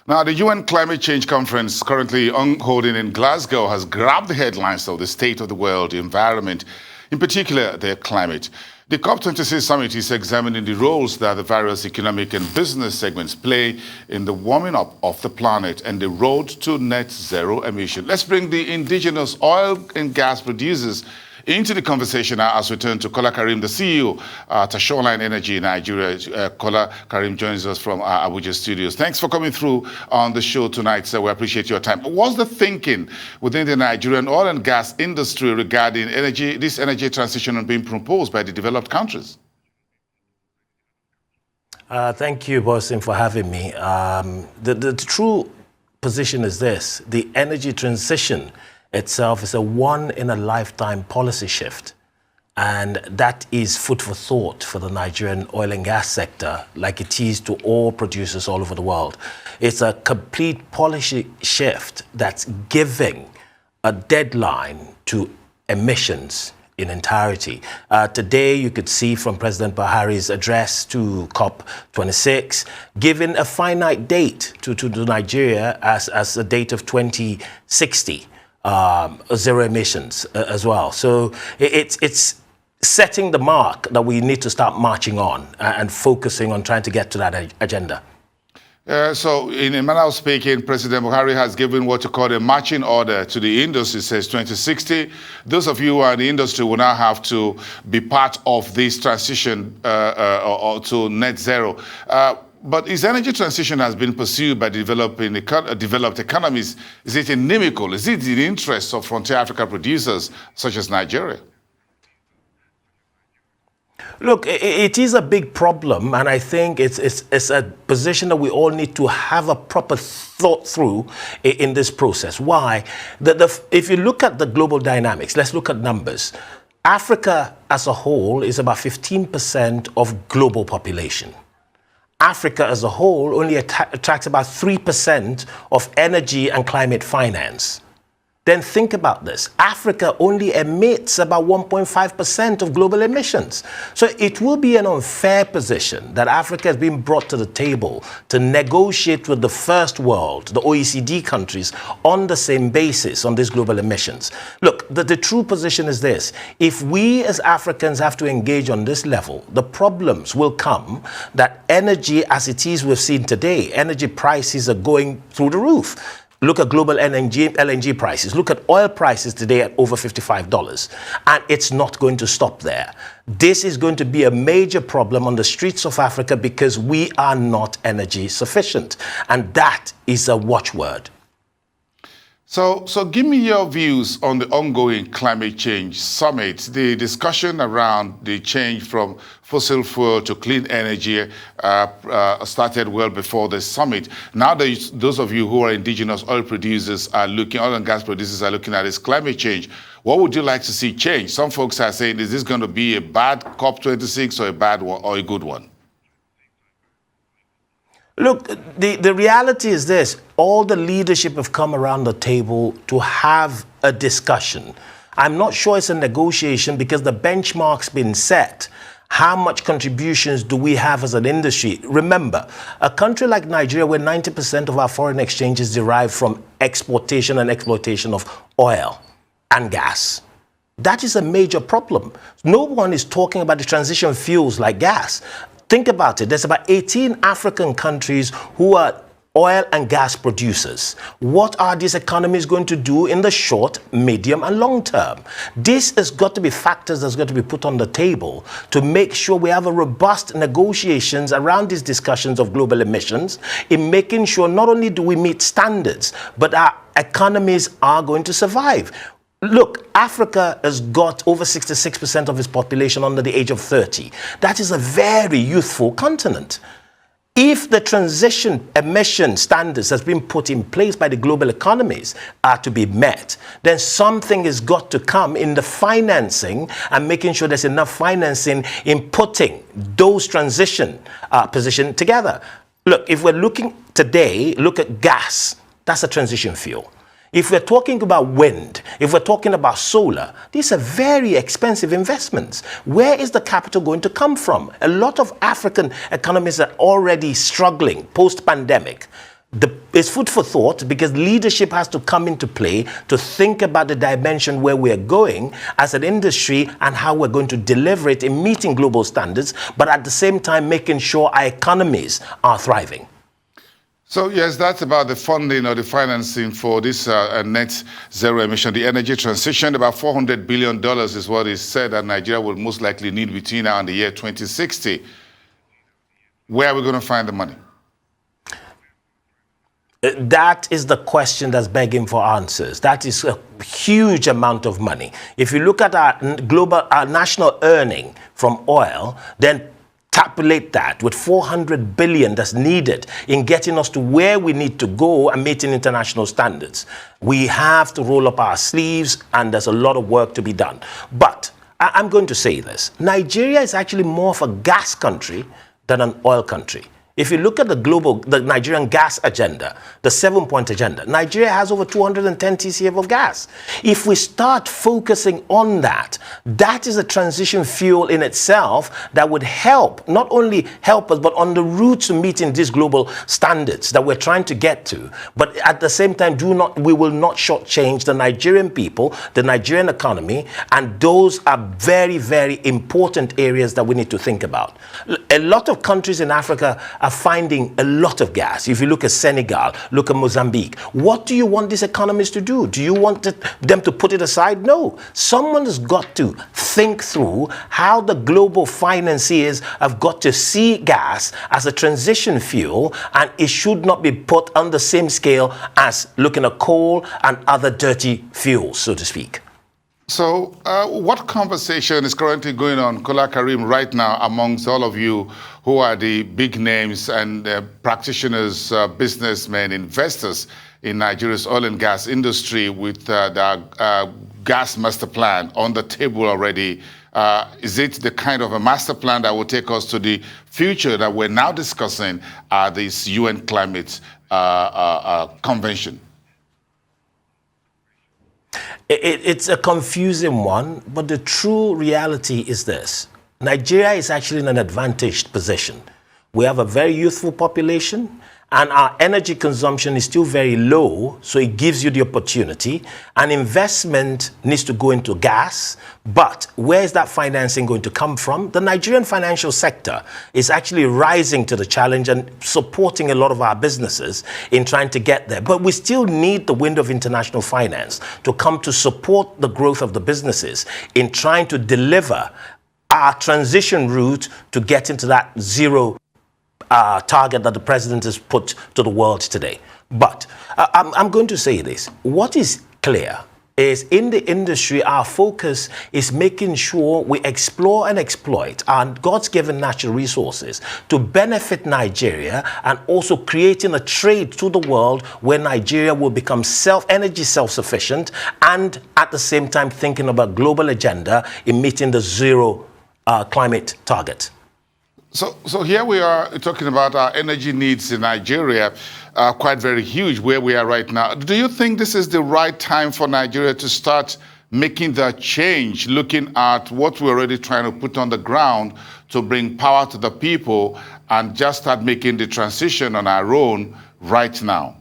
Now, the UN Climate Change Conference currently holding in Glasgow has grabbed the headlines of the state of the world, the environment, in particular their climate. The COP26 summit is examining the roles that the various economic and business segments play in the warming up of the planet and the road to net zero emission. Let's bring the indigenous oil and gas producers into the conversation now as we turn to Kola Karim, the CEO at Shoreline Energy Nigeria. Kola Karim joins us from our Abuja studios. Thanks for coming through on the show tonight, sir. We appreciate your time. What's the thinking within the Nigerian oil and gas industry regarding this energy transition being proposed by the developed countries? Thank you, Boason, for having me. The true position is this: the energy transition itself is a one-in-a-lifetime policy shift. And that is food for thought for the Nigerian oil and gas sector, like it is to all producers all over the world. It's a complete policy shift that's giving a deadline to emissions in entirety. Today, you could see from President Buhari's address to COP26, giving a finite date to Nigeria as a date of 2060. Zero emissions as well. So it's setting the mark that we need to start marching on and focusing on trying to get to that agenda. So in a manner of speaking, President Buhari has given what you call a marching order to the industry, says 2060. Those of you who are in the industry will now have to be part of this transition to net zero. But is energy transition has been pursued by developed economies? Is it inimical? Is it in the interests of frontier Africa producers such as Nigeria? Look, it is a big problem, and I think it's a position that we all need to have a proper thought through in this process. Why? If you look at the global dynamics, let's look at numbers. Africa as a whole is about 15% of global population. Africa as a whole only attracts about 3% of energy and climate finance. Then think about this. Africa only emits about 1.5% of global emissions. So it will be an unfair position that Africa has been brought to the table to negotiate with the first world, the OECD countries, on the same basis on these global emissions. Look, the true position is this. If we as Africans have to engage on this level, the problems will come that energy, as it is we've seen today, energy prices are going through the roof. Look at global LNG prices. Look at oil prices today at over $55. And it's not going to stop there. This is going to be a major problem on the streets of Africa because we are not energy sufficient. And that is a watchword. So give me your views on the ongoing climate change summit. The discussion around the change from fossil fuel to clean energy started well before the summit. Now those of you who are indigenous oil producers oil and gas producers are looking at this climate change. What would you like to see change? Some folks are saying, is this going to be a bad COP26 or a bad one or a good one? Look, the reality is this. All the leadership have come around the table to have a discussion. I'm not sure it's a negotiation because the benchmark's been set. How much contributions do we have as an industry? Remember, a country like Nigeria, where 90% of our foreign exchange is derived from exportation and exploitation of oil and gas. That is a major problem. No one is talking about the transition fuels like gas. Think about it. There's about 18 African countries who are oil and gas producers. What are these economies going to do in the short, medium, and long term? This has got to be factors that's got to be put on the table to make sure we have a robust negotiations around these discussions of global emissions in making sure not only do we meet standards, but our economies are going to survive. Look, Africa has got over 66% of its population under the age of 30. That is a very youthful continent. If the transition emission standards that's been put in place by the global economies are to be met, then something has got to come in the financing and making sure there's enough financing in putting those transition positions together. Look, if we're looking today, look at gas. That's a transition fuel. If we're talking about wind, if we're talking about solar, these are very expensive investments. Where is the capital going to come from? A lot of African economies are already struggling post-pandemic. It's food for thought, because leadership has to come into play to think about the dimension where we're going as an industry and how we're going to deliver it in meeting global standards, but at the same time making sure our economies are thriving. So yes, that's about the funding or the financing for this net zero emission, the energy transition. About $400 billion is what is said that Nigeria will most likely need between now and the year 2060. Where are we going to find the money? That is the question that's begging for answers. That is a huge amount of money. If you look at our national earning from oil, then tabulate that with 400 billion that's needed in getting us to where we need to go and meeting international standards. We have to roll up our sleeves, and there's a lot of work to be done. But I'm going to say this. Nigeria is actually more of a gas country than an oil country. If you look at the Nigerian gas agenda, the 7-point agenda, Nigeria has over 210 TCF of gas. If we start focusing on that, that is a transition fuel in itself that would help, not only help us, but on the route to meeting these global standards that we're trying to get to. But at the same time, we will not shortchange the Nigerian people, the Nigerian economy, and those are very, very important areas that we need to think about. A lot of countries in Africa are finding a lot of gas. If you look at Senegal, look at Mozambique, what do you want these economies to do? Do you want them to put it aside? No. Someone has got to think through how the global financiers have got to see gas as a transition fuel, and it should not be put on the same scale as looking at coal and other dirty fuels, so to speak. So what conversation is currently going on, Kola Karim, right now amongst all of you who are the big names and practitioners, businessmen, investors in Nigeria's oil and gas industry, with the gas master plan on the table already? Is it the kind of a master plan that will take us to the future that we're now discussing at this UN climate convention? It's a confusing one, but the true reality is this. Nigeria is actually in an advantaged position. We have a very youthful population, and our energy consumption is still very low, so it gives you the opportunity. And investment needs to go into gas, but where is that financing going to come from? The Nigerian financial sector is actually rising to the challenge and supporting a lot of our businesses in trying to get there. But we still need the window of international finance to come to support the growth of the businesses in trying to deliver our transition route to get into that zero target that the president has put to the world today. But I'm going to say this. What is clear is in the industry, our focus is making sure we explore and exploit our God's given natural resources to benefit Nigeria, and also creating a trade to the world where Nigeria will become energy self-sufficient, and at the same time thinking about global agenda in meeting the zero climate target. So here we are talking about our energy needs in Nigeria, quite very huge where we are right now. Do you think this is the right time for Nigeria to start making that change, looking at what we're already trying to put on the ground to bring power to the people, and just start making the transition on our own right now?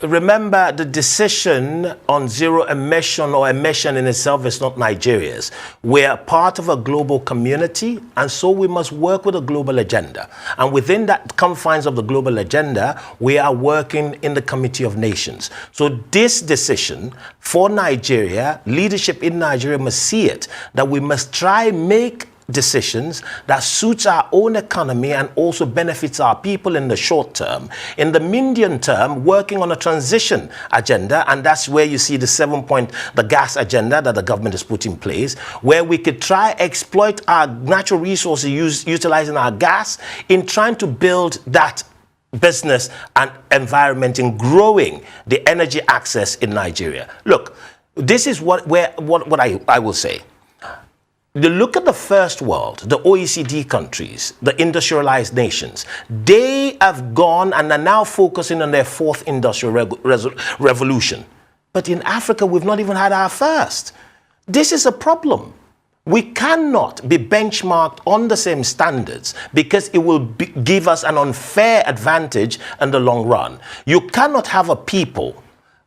Remember, the decision on zero emission or emission in itself is not Nigeria's. We are part of a global community, and so we must work with a global agenda. And within that confines of the global agenda, we are working in the Committee of Nations. So this decision for Nigeria, leadership in Nigeria must see it, that we must try make decisions that suits our own economy and also benefits our people in the short term. In the medium term, working on a transition agenda, and that's where you see the 7-point, the gas agenda that the government has put in place, where we could try exploit our natural resources, utilizing our gas in trying to build that business and environment in growing the energy access in Nigeria. Look, this is what I will say. You look at the first world, the OECD countries, the industrialized nations, they have gone and are now focusing on their fourth industrial revolution. But in Africa, we've not even had our first. This is a problem. We cannot be benchmarked on the same standards because it will give us an unfair advantage in the long run. You cannot have a people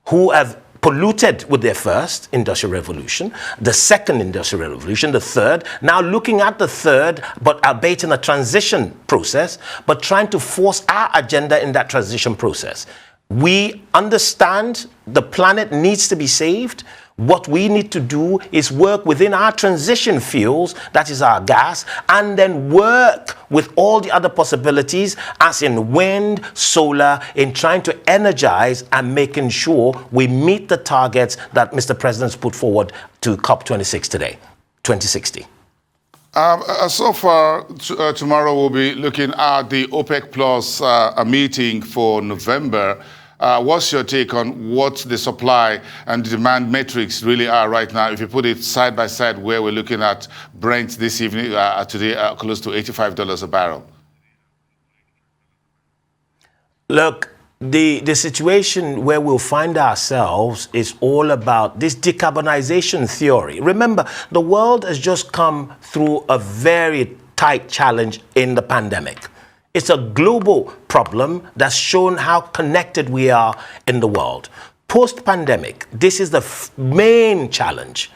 who have polluted with their first industrial revolution, the second industrial revolution, the third, now looking at the third, but albeit in a transition process, but trying to force our agenda in that transition process. We understand the planet needs to be saved. What we need to do is work within our transition fuels, that is our gas, and then work with all the other possibilities, as in wind, solar, in trying to energize and making sure we meet the targets that Mr. President's put forward to COP26 today, 2060. So far, tomorrow we'll be looking at the OPEC Plus meeting for November. What's your take on what the supply and demand metrics really are right now? If you put it side by side, where we're looking at Brent this evening, today, close to $85 a barrel. Look, the situation where we'll find ourselves is all about this decarbonization theory. Remember, the world has just come through a very tight challenge in the pandemic. It's a global problem that's shown how connected we are in the world. Post-pandemic, this is the main challenge.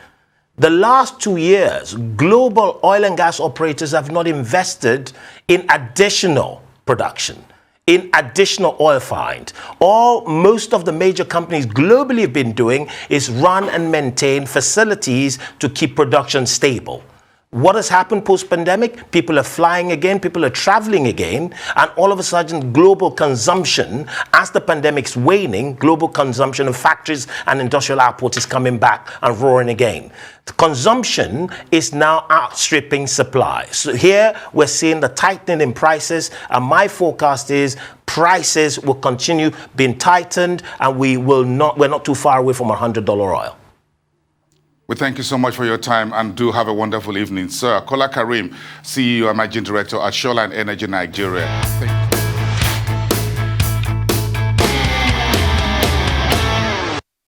The last 2 years, global oil and gas operators have not invested in additional production, in additional oil find. All most of the major companies globally have been doing is run and maintain facilities to keep production stable. What has happened post-pandemic? People are flying again, people are traveling again, and all of a sudden global consumption, as the pandemic's waning, global consumption of factories and industrial output is coming back and roaring again. The consumption is now outstripping supply. So here we're seeing the tightening in prices, and my forecast is prices will continue being tightened, and we're not too far away from $100 oil. We thank you so much for your time, and do have a wonderful evening, sir. Kola Karim, CEO and Managing Director at Shoreline Energy Nigeria. Thank you.